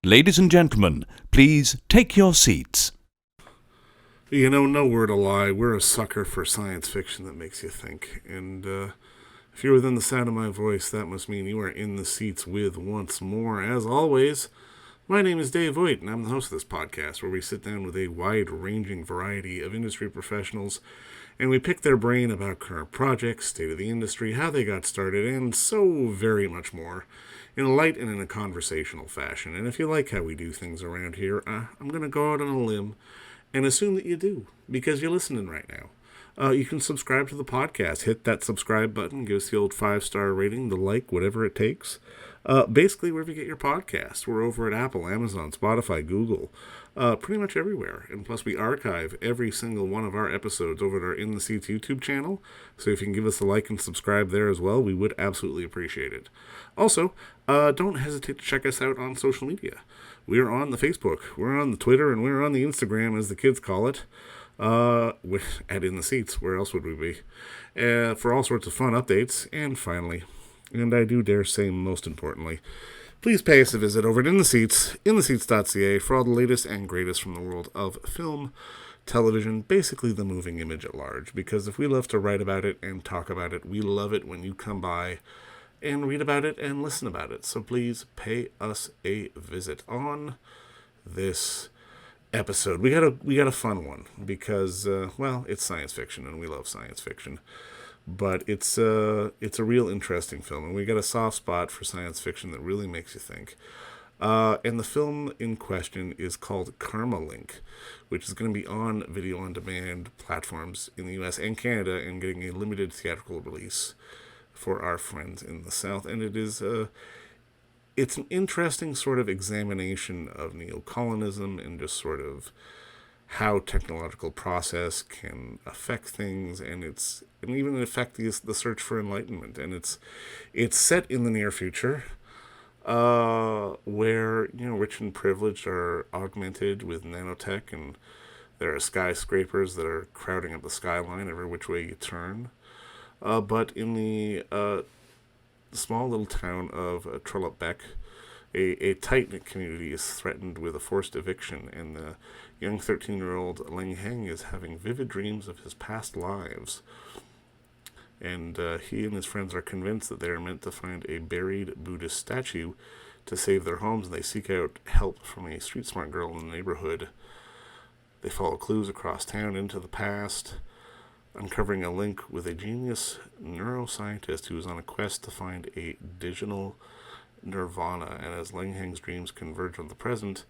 Ladies and gentlemen, please take your seats. You know, no word a lie, we're a sucker for science fiction that makes you think. And if you're within the sound of my voice, that must mean you are in the seats with once more. As always, my name is Dave Voigt, and I'm the host of this podcast, where we sit down with a wide-ranging variety of industry professionals, and we pick their brain about current projects, state of the industry, how they got started, and so very much more, in a light and in a conversational fashion. And if you like how we do things around here, I'm going to go out on a limb and assume that you do, because you're listening right now. You can subscribe to the podcast. Hit that subscribe button. Give us the old 5-star rating, the like, whatever it takes. Basically, wherever you get your podcast. We're over at Apple, Amazon, Spotify, Google, pretty much everywhere. And plus, we archive every single one of our episodes over at our In the Seats YouTube channel. So if you can give us a like and subscribe there as well, we would absolutely appreciate it. Also, don't hesitate to check us out on social media. We're on the Facebook, we're on the Twitter, and we're on the Instagram, as the kids call it. At In the Seats, where else would we be? For all sorts of fun updates. And finally, and I do dare say most importantly, please pay us a visit over at In the Seats, intheseats.ca, for all the latest and greatest from the world of film, television, basically the moving image at large. Because if we love to write about it and talk about it, we love it when you come by and read about it and listen about it. So please pay us a visit on this episode. We got a fun one because it's science fiction and we love science fiction, but it's a real interesting film, and we got a soft spot for science fiction that really makes you think. And the film in question is called Karmalink, which is going to be on video on demand platforms in the US and Canada and getting a limited theatrical release for our friends in the South. And it's an interesting sort of examination of neocolonism and just sort of how technological process can affect things, and even affect the search for enlightenment. And it's set in the near future, where rich and privileged are augmented with nanotech, and there are skyscrapers that are crowding up the skyline every which way you turn. But in the small little town of Tralop Bek, a tight-knit community is threatened with a forced eviction, and the young 13-year-old Leng Heng is having vivid dreams of his past lives. And he and his friends are convinced that they are meant to find a buried Buddhist statue to save their homes, and they seek out help from a street-smart girl in the neighborhood. They follow clues across town into the past, uncovering a link with a genius neuroscientist who is on a quest to find a digital nirvana. And as Leng Heng's dreams converge on the present,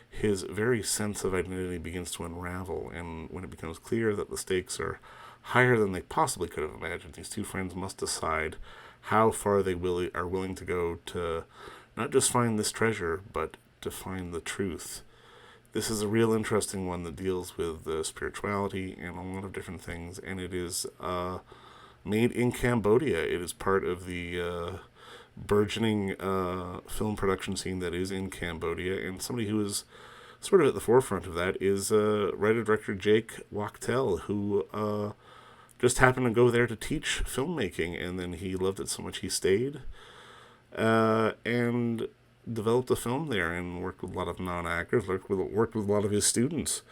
his very sense of identity begins to unravel, and when it becomes clear that the stakes are higher than they possibly could have imagined, these two friends must decide how far they are willing to go to not just find this treasure, but to find the truth. This is a real interesting one that deals with spirituality and a lot of different things, and it is made in Cambodia. It is part of the burgeoning film production scene that is in Cambodia, and somebody who is sort of at the forefront of that is writer-director Jake Wachtel, who just happened to go there to teach filmmaking, and then he loved it so much he stayed and developed a film there and worked with a lot of non-actors, worked with a lot of his students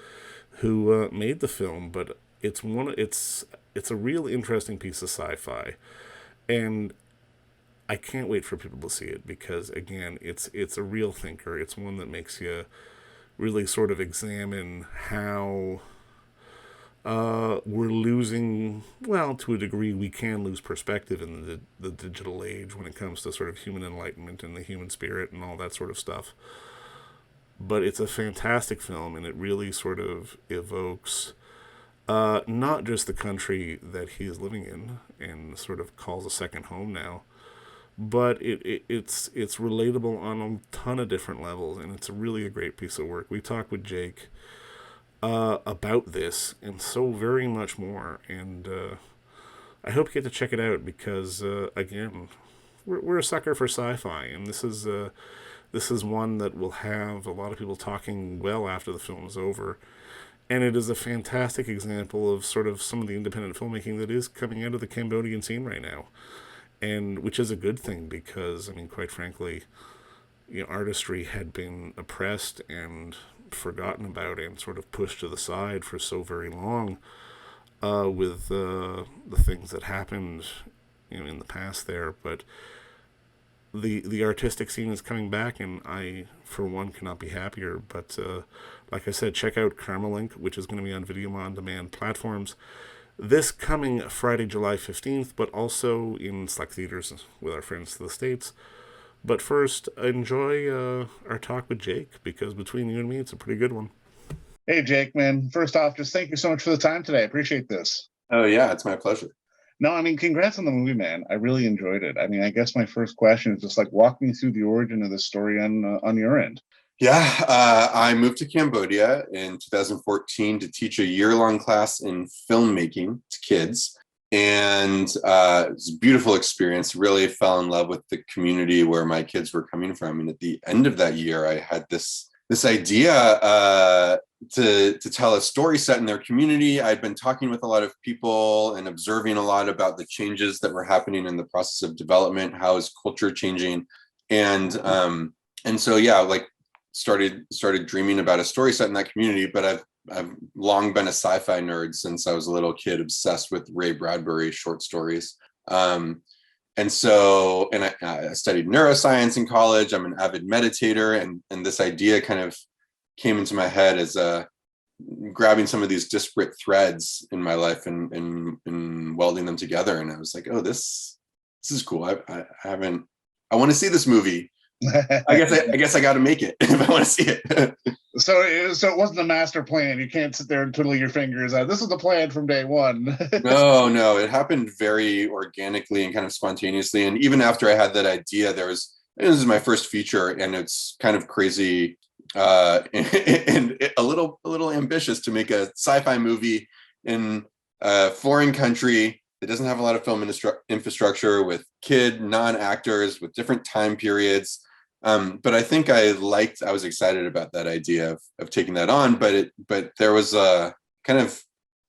who made the film. But it's a real interesting piece of sci-fi, and I can't wait for people to see it because, again, it's a real thinker. It's one that makes you really sort of examine how we're losing, to a degree, we can lose perspective in the digital age when it comes to sort of human enlightenment and the human spirit and all that sort of stuff. But it's a fantastic film, and it really sort of evokes not just the country that he is living in and sort of calls a second home now, but it's relatable on a ton of different levels, and it's really a great piece of work. We talked with Jake about this and so very much more, and I hope you get to check it out because again, we're a sucker for sci-fi, and this is one that will have a lot of people talking well after the film is over. And it is a fantastic example of sort of some of the independent filmmaking that is coming out of the Cambodian scene right now. And which is a good thing because, I mean, quite frankly, artistry had been oppressed and forgotten about and sort of pushed to the side for so very long, with the things that happened, in the past there. But the artistic scene is coming back, and I, for one, cannot be happier. But like I said, check out Karmalink, which is going to be on video on demand platforms this coming Friday, July 15th, but also in select theaters with our friends to the States. But first, enjoy our talk with Jake, because between you and me, it's a pretty good one. Hey, Jake, man. First off, just thank you so much for the time today. I appreciate this. Oh, yeah, it's my pleasure. No, I mean, congrats on the movie, man. I really enjoyed it. I mean, I guess my first question is just like, walk me through the origin of the story on your end. Yeah, I moved to Cambodia in 2014 to teach a year-long class in filmmaking to kids. And it was a beautiful experience. Really fell in love with the community where my kids were coming from. And at the end of that year, I had this idea to tell a story set in their community. I'd been talking with a lot of people and observing a lot about the changes that were happening in the process of development. How is culture changing? And so, yeah, like started dreaming about a story set in that community. But I've long been a sci-fi nerd since I was a little kid, obsessed with Ray Bradbury short stories. And I studied neuroscience in college. I'm an avid meditator, and this idea kind of came into my head as grabbing some of these disparate threads in my life and welding them together. And I was like, oh, this is cool. I want to see this movie. I guess I got to make it if I want to see it. So it wasn't a master plan. You can't sit there and twiddle your fingers. This is the plan from day one. No, it happened very organically and kind of spontaneously. And even after I had that idea, this is my first feature, and it's kind of crazy and a little ambitious to make a sci-fi movie in a foreign country that doesn't have a lot of film infrastructure, with non-actors, with different time periods. But I think I was excited about that idea of taking that on, but there was kind of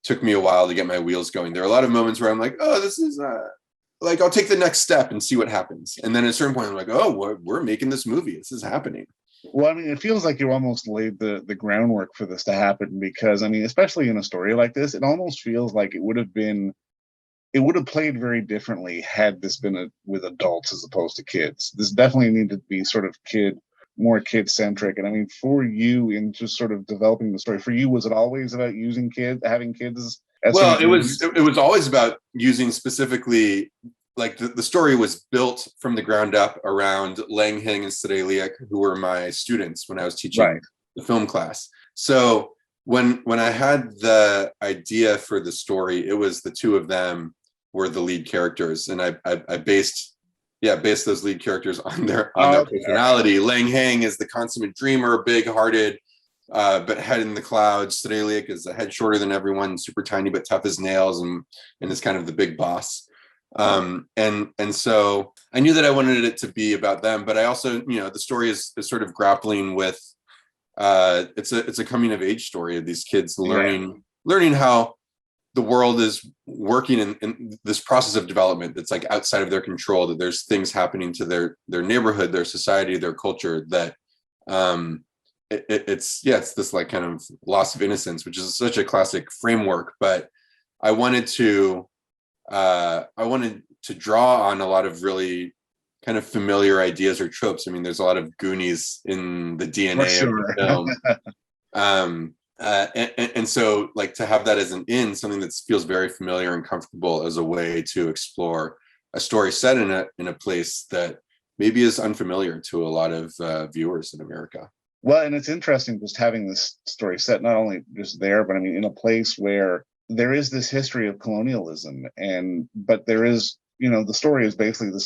took me a while to get my wheels going. There are a lot of moments where I'm like, oh, this is like, I'll take the next step and see what happens. And then at a certain point, I'm like, oh, we're making this movie. This is happening. Well, I mean, it feels like you almost laid the groundwork for this to happen, because, I mean, especially in a story like this, it almost feels like it would have played very differently had this been with adults as opposed to kids. This definitely needed to be sort of more kid-centric. And I mean, for you, in just sort of developing the story, for you, was it always about having kids? Well, it was always about using specifically, like the story was built from the ground up around Leng Heng and Srey Leak, who were my students when I was teaching the film class. So when I had the idea for the story, it was the two of them were the lead characters, and I based those lead characters on their personality. Leng Heng is the consummate dreamer, big-hearted, but head in the clouds. Srey Leak is a head shorter than everyone, super tiny but tough as nails, and is kind of the big boss. And so I knew that I wanted it to be about them, but I also, the story is sort of grappling with it's a coming of age story of these kids learning how the world is working in this process of development that's like outside of their control, that there's things happening to their neighborhood, their society, their culture, that it's this like kind of loss of innocence, which is such a classic framework. But I wanted to draw on a lot of really kind of familiar ideas or tropes. I mean, there's a lot of Goonies in the DNA of the film. And so, like, to have that as something that feels very familiar and comfortable as a way to explore a story set in a place that maybe is unfamiliar to a lot of viewers in America. Well, and it's interesting just having this story set not only just there, but I mean, in a place where there is this history of colonialism, but there is, the story is basically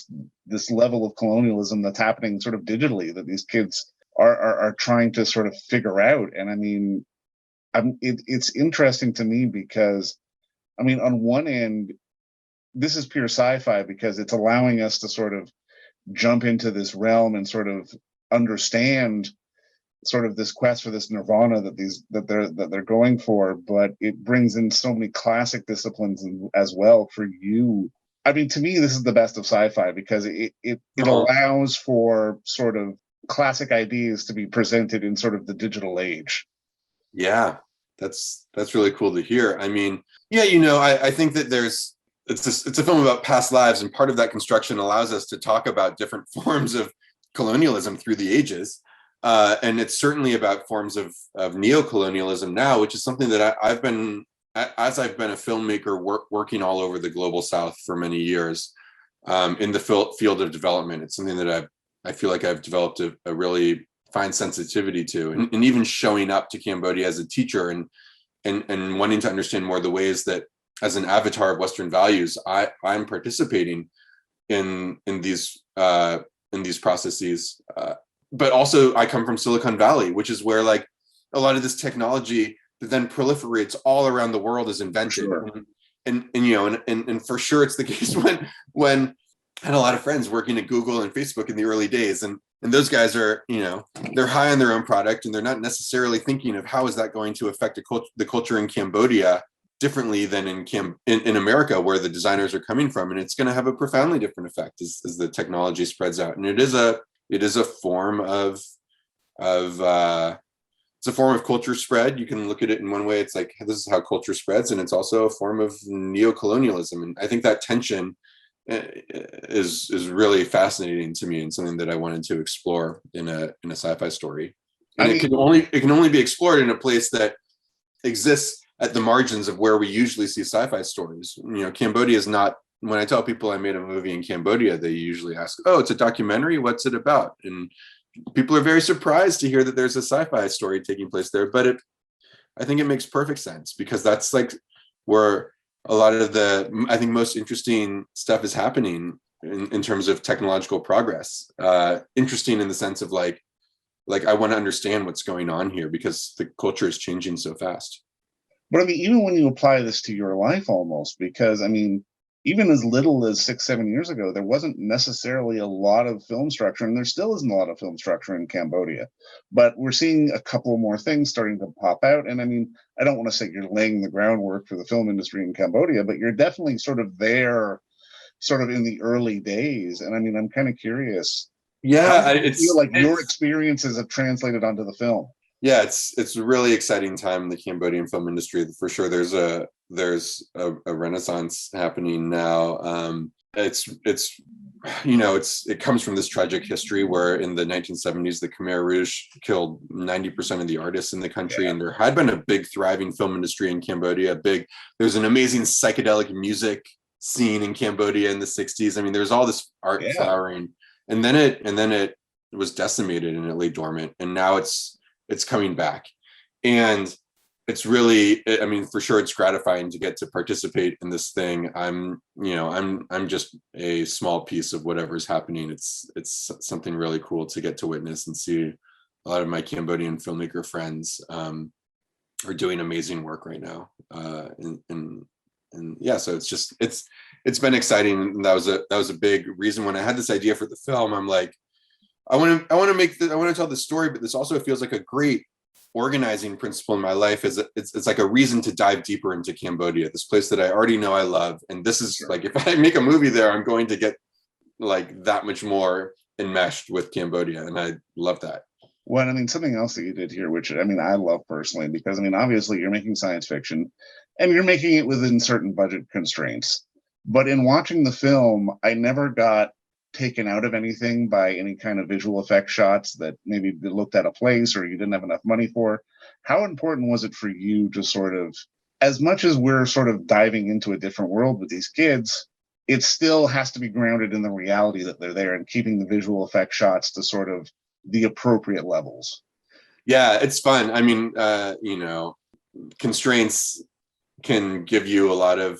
this level of colonialism that's happening sort of digitally, that these kids are trying to sort of figure out. And I mean, it's interesting to me because, I mean, on one end, this is pure sci-fi because it's allowing us to sort of jump into this realm and sort of understand sort of this quest for this nirvana that they're going for, but it brings in so many classic disciplines as well for you. I mean, to me, this is the best of sci-fi because it allows for sort of classic ideas to be presented in sort of the digital age. Yeah, that's really cool to hear. I mean, yeah, I think that it's a film about past lives, and part of that construction allows us to talk about different forms of colonialism through the ages. And it's certainly about forms of neo-colonialism now, which is something that I've been a filmmaker working all over the global South for many years, in the field of development. It's something that I feel like I've developed a really fine sensitivity to, and even showing up to Cambodia as a teacher and wanting to understand more the ways that, as an avatar of Western values, I'm participating in these processes. But also, I come from Silicon Valley, which is where like a lot of this technology that then proliferates all around the world is invented. Sure. And for sure, it's the case when I had a lot of friends working at Google and Facebook in the early days, and those guys are, they're high on their own product, and they're not necessarily thinking of how is that going to affect the culture in Cambodia differently than in America, where the designers are coming from, and it's going to have a profoundly different effect as the technology spreads out. And it is a form of it's a form of culture spread. You can look at it in one way. It's like, this is how culture spreads, and it's also a form of neo-colonialism. And I think that tension is really fascinating to me, and something that I wanted to explore in a sci-fi story. And it can only be explored in a place that exists at the margins of where we usually see sci-fi stories. Cambodia is not. When I tell people I made a movie in Cambodia, they usually ask, "Oh, it's a documentary. What's it about?" And people are very surprised to hear that there's a sci-fi story taking place there. But I think it makes perfect sense, because that's like where a lot of the, I think, most interesting stuff is happening in terms of technological progress. Interesting in the sense of like I want to understand what's going on here, because the culture is changing so fast. But I mean, even when you apply this to your life almost, because I mean, even as little as 6-7 years ago, there wasn't necessarily a lot of film structure, and there still isn't a lot of film structure in Cambodia. But we're seeing a couple more things starting to pop out. And I mean, I don't want to say you're laying the groundwork for the film industry in Cambodia, but you're definitely sort of there, sort of in the early days. And I mean, I'm kind of curious. Yeah, how do you feel like your experiences have translated onto the film? Yeah, it's a really exciting time in the Cambodian film industry for sure. There's a renaissance happening now. It comes from this tragic history where in the 1970s the Khmer Rouge killed 90% of the artists in the country, and there had been a big thriving film industry in Cambodia. There's an amazing psychedelic music scene in Cambodia in the 60s. I mean, there's all this art flowering, and then it was decimated and it lay dormant, and now it's coming back. And it's really, I mean, for sure, it's gratifying to get to participate in this thing. I'm just a small piece of whatever's happening. It's something really cool to get to witness and see. A lot of my Cambodian filmmaker friends are doing amazing work right now. And yeah, so it's been exciting. And that was a big reason when I had this idea for the film. I'm like, I want to tell the story, but this also feels like a great organizing principle in my life. It's like a reason to dive deeper into Cambodia, this place that I already know I love. And this is like, if I make a movie there, I'm going to get like that much more enmeshed with Cambodia. And I love that. Well, I mean, something else that you did here, which I mean, I love personally, because I mean, obviously you're making science fiction and you're making it within certain budget constraints. But in watching the film, I never got taken out of anything by any kind of visual effect shots that maybe looked at a place or you didn't have enough money for. How important was it for you to sort of, as much as we're sort of diving into a different world with these kids, it still has to be grounded in the reality that they're there, and keeping the visual effect shots to sort of the appropriate levels? Yeah, it's fun. I mean, constraints can give you a lot of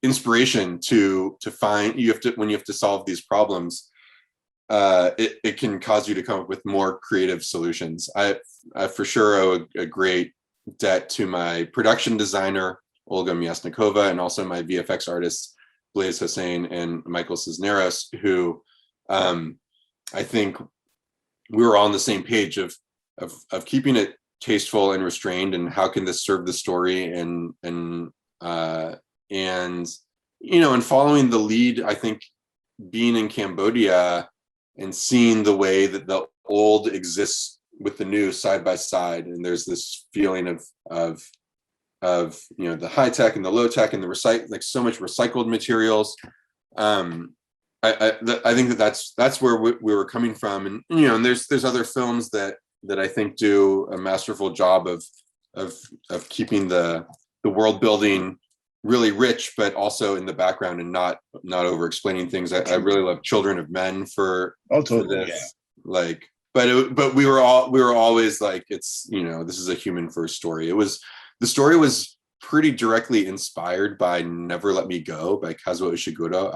inspiration to find. When you have to solve these problems, it can cause you to come up with more creative solutions. I for sure owe a great debt to my production designer Olga Miasnikova, and also my VFX artists Blaise Hossein and Michael Cisneros, who I think we were all on the same page of keeping it tasteful and restrained, and how can this serve the story, and and following the lead. I think being in Cambodia and seeing the way that the old exists with the new side by side, and there's this feeling of the high tech and the low tech and the like so much recycled materials. I think that's where we were coming from, and there's other films that I think do a masterful job of keeping the world building really rich, but also in the background and not over explaining things. I really love Children of Men for totally, this. Yeah. Like, but we were always like, it's, this is a human first story. The story was pretty directly inspired by Never Let Me Go by Kazuo Ishiguro.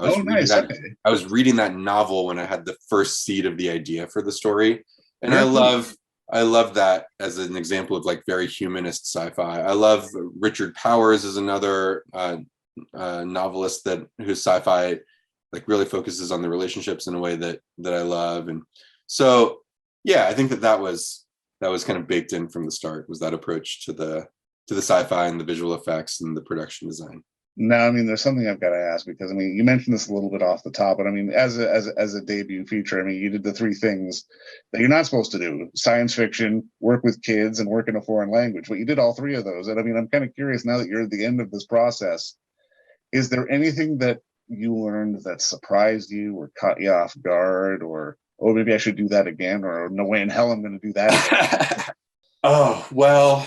I was reading that novel when I had the first seed of the idea for the story. And I love that as an example of like very humanist sci-fi. I love Richard Powers is another novelist whose sci-fi like really focuses on the relationships in a way that I love. And so, yeah, I think that was kind of baked in from the start, was that approach to the sci-fi and the visual effects and the production design. Now, I mean, there's something I've got to ask, because I mean, you mentioned this a little bit off the top, but I mean, as a debut feature, I mean, you did the three things that you're not supposed to do: science fiction, work with kids, and work in a foreign language. But you did all three of those. And I mean, I'm kind of curious now that you're at the end of this process, is there anything that you learned that surprised you or caught you off guard, or, oh, maybe I should do that again, or no way in hell I'm going to do that? Oh, well,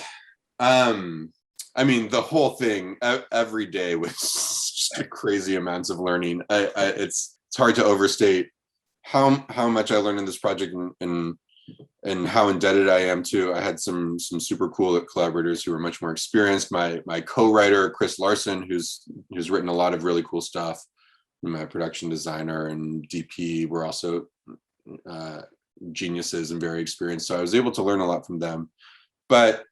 I mean, the whole thing every day was just crazy amounts of learning. It's hard to overstate how much I learned in this project, and how indebted I am to. I had some super cool collaborators who were much more experienced. My co-writer Chris Larson, who's written a lot of really cool stuff, and my production designer and DP were also geniuses and very experienced. So I was able to learn a lot from them. But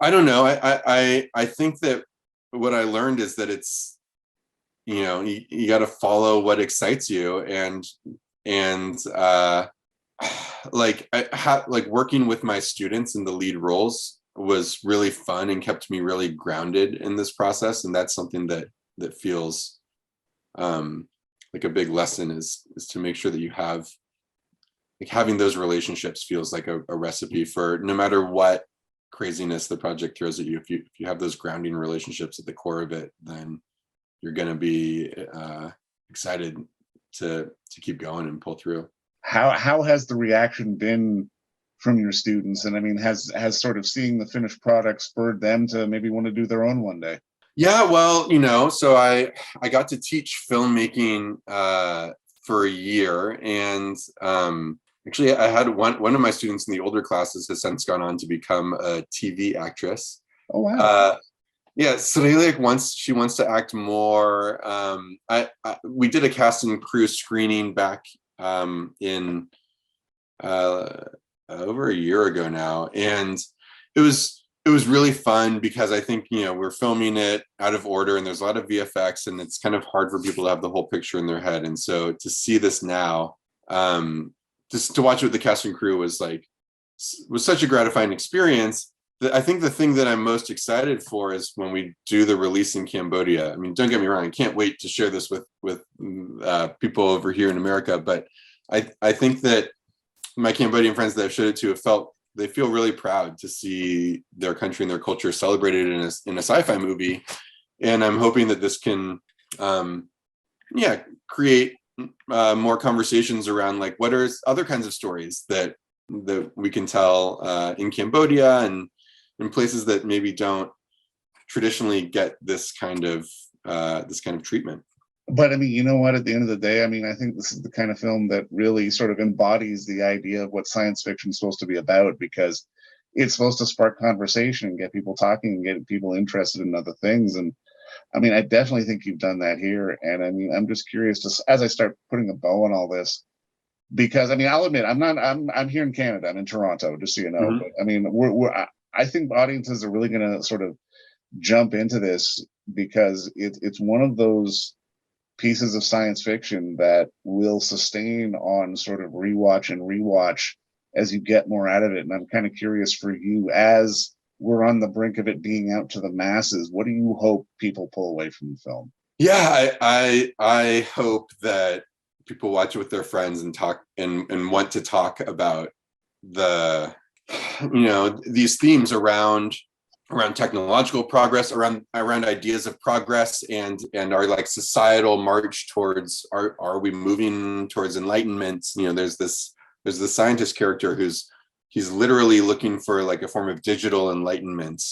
I don't know. I think that what I learned is that it's, you got to follow what excites you, and like working with my students in the lead roles was really fun and kept me really grounded in this process. And that's something that feels like a big lesson, is to make sure that you have, like, having those relationships feels like a recipe for no matter what craziness the project throws at you. If you have those grounding relationships at the core of it, then you're going to be excited to keep going and pull through. How has the reaction been from your students? And I mean, has sort of seeing the finished product spurred them to maybe want to do their own one day? Yeah, well, so I got to teach filmmaking for a year, and actually, I had one of my students in the older classes has since gone on to become a TV actress. Oh, wow. Yeah, Srey Leak wants to act more. We did a cast and crew screening back in over a year ago now, and it was really fun because I think we're filming it out of order, and there's a lot of VFX, and it's kind of hard for people to have the whole picture in their head. And so to see this now, just to watch it with the cast and crew was such a gratifying experience. I think the thing that I'm most excited for is when we do the release in Cambodia. I mean, don't get me wrong, I can't wait to share this with people over here in America, but I think that my Cambodian friends that I've showed it to they feel really proud to see their country and their culture celebrated in a sci-fi movie. And I'm hoping that this can create more conversations around like what are other kinds of stories that we can tell in Cambodia and in places that maybe don't traditionally get this kind of treatment. But I mean, you know what, at the end of the day, I mean, I think this is the kind of film that really sort of embodies the idea of what science fiction is supposed to be about, because it's supposed to spark conversation and get people talking and get people interested in other things. And I mean, I definitely think you've done that here. And I mean, I'm just curious, just as I start putting a bow on all this, because I mean, I'll admit, I'm here in Canada, I'm in Toronto, just so you know. Mm-hmm. But I mean, I think audiences are really going to sort of jump into this because it's one of those pieces of science fiction that will sustain on sort of rewatch as you get more out of it. And I'm kind of curious for you, as we're on the brink of it being out to the masses, what do you hope people pull away from the film? Yeah, I hope that people watch it with their friends and talk and want to talk about the, these themes around technological progress, around ideas of progress, and our like societal march towards, are we moving towards enlightenment? There's the scientist character he's literally looking for like a form of digital enlightenment,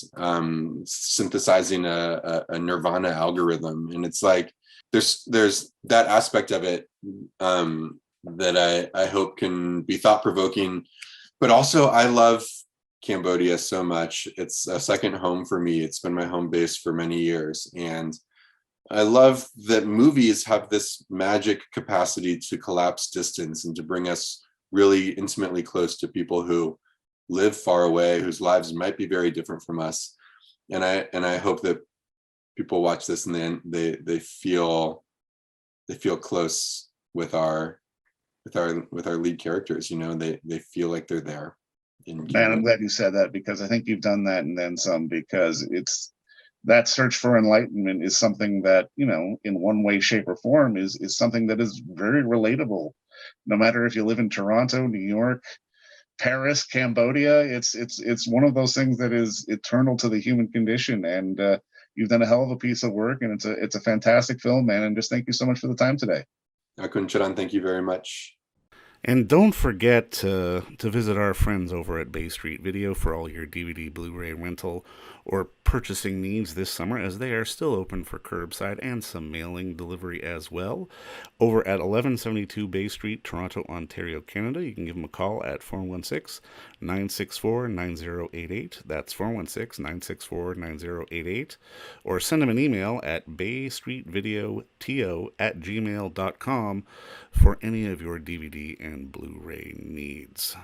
synthesizing a nirvana algorithm. And it's like there's that aspect of it that I hope can be thought provoking. But also I love Cambodia so much. It's a second home for me. It's been my home base for many years. And I love that movies have this magic capacity to collapse distance and to bring us really intimately close to people who live far away, whose lives might be very different from us. And I hope that people watch this and then they feel close with our lead characters. They feel like they're there. Man, I'm glad you said that, because I think you've done that and then some, because it's that search for enlightenment is something that, in one way, shape, or form is something that is very relatable. No matter if you live in Toronto, New York, Paris, Cambodia, it's one of those things that is eternal to the human condition. And you've done a hell of a piece of work, and it's a fantastic film, man. And just thank you so much for the time today. Akun Charan, thank you very much. And don't forget to visit our friends over at Bay Street Video for all your DVD, Blu-ray rental, or purchasing needs this summer, as they are still open for curbside and some mailing delivery as well. Over at 1172 Bay Street, Toronto, Ontario, Canada, you can give them a call at 416-964-9088. That's 416-964-9088. Or send them an email at baystreetvideoto@gmail.com for any of your DVD and Blu-ray needs.